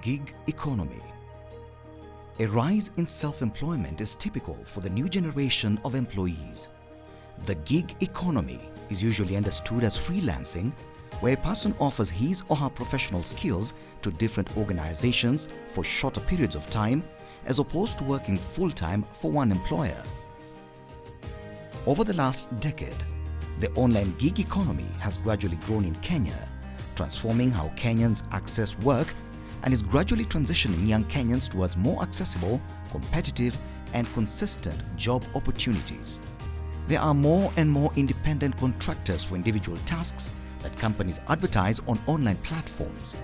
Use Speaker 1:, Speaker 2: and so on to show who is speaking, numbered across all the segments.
Speaker 1: Gig economy. A rise in self-employment is typical for the new generation of employees. The gig economy is usually understood as freelancing, where a person offers his or her professional skills to different organizations for shorter periods of time as opposed to working full-time for one employer. Over the last decade, the online gig economy has gradually grown in Kenya, transforming how Kenyans access work and is gradually transitioning young Kenyans towards more accessible, competitive and consistent job opportunities. There are more and more independent contractors for individual tasks that companies advertise on online platforms.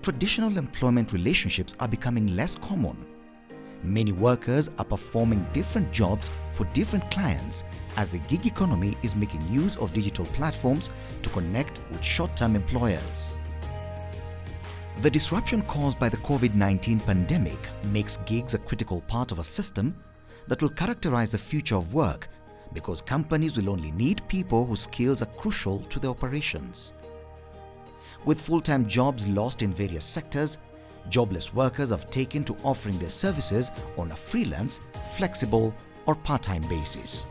Speaker 1: Traditional employment relationships are becoming less common. Many workers are performing different jobs for different clients as the gig economy is making use of digital platforms to connect with short-term employers. The disruption caused by the COVID-19 pandemic makes gigs a critical part of a system that will characterize the future of work because companies will only need people whose skills are crucial to their operations. With full-time jobs lost in various sectors, jobless workers have taken to offering their services on a freelance, flexible or part-time basis.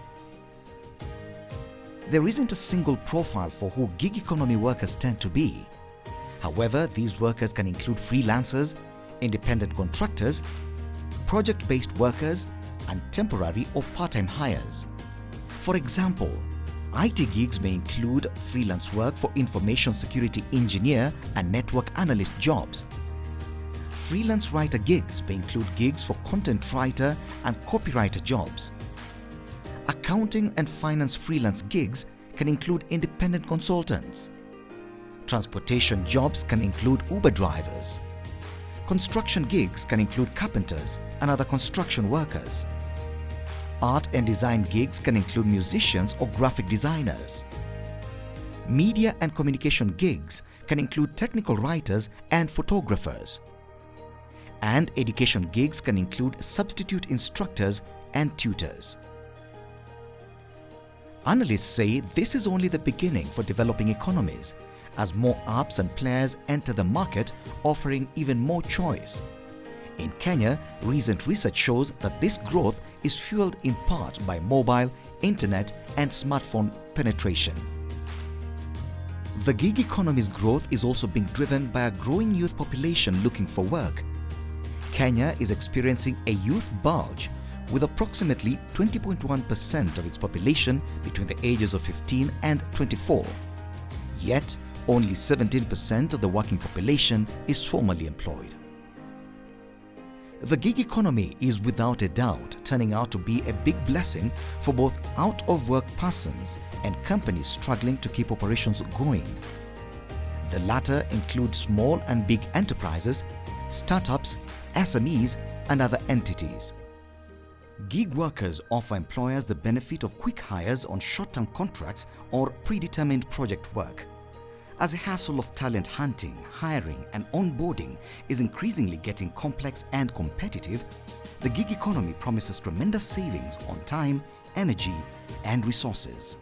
Speaker 1: There isn't a single profile for who gig economy workers tend to be. However, these workers can include freelancers, independent contractors, project-based workers, and temporary or part-time hires. For example, IT gigs may include freelance work for information security engineer and network analyst jobs. Freelance writer gigs may include gigs for content writer and copywriter jobs. Accounting and finance freelance gigs can include independent consultants. Transportation jobs can include Uber drivers. Construction gigs can include carpenters and other construction workers. Art and design gigs can include musicians or graphic designers. Media and communication gigs can include technical writers and photographers. And education gigs can include substitute instructors and tutors. Analysts say this is only the beginning for developing economies, as more apps and players enter the market offering even more choice. In Kenya, recent research shows that this growth is fueled in part by mobile, internet and smartphone penetration. The gig economy's growth is also being driven by a growing youth population looking for work. Kenya is experiencing a youth bulge with approximately 20.1% of its population between the ages of 15 and 24. Yet, only 17% of the working population is formally employed. The gig economy is without a doubt turning out to be a big blessing for both out-of-work persons and companies struggling to keep operations going. The latter include small and big enterprises, startups, SMEs, and other entities. Gig workers offer employers the benefit of quick hires on short-term contracts or predetermined project work. As the hassle of talent hunting, hiring, and onboarding is increasingly getting complex and competitive, the gig economy promises tremendous savings on time, energy, and resources.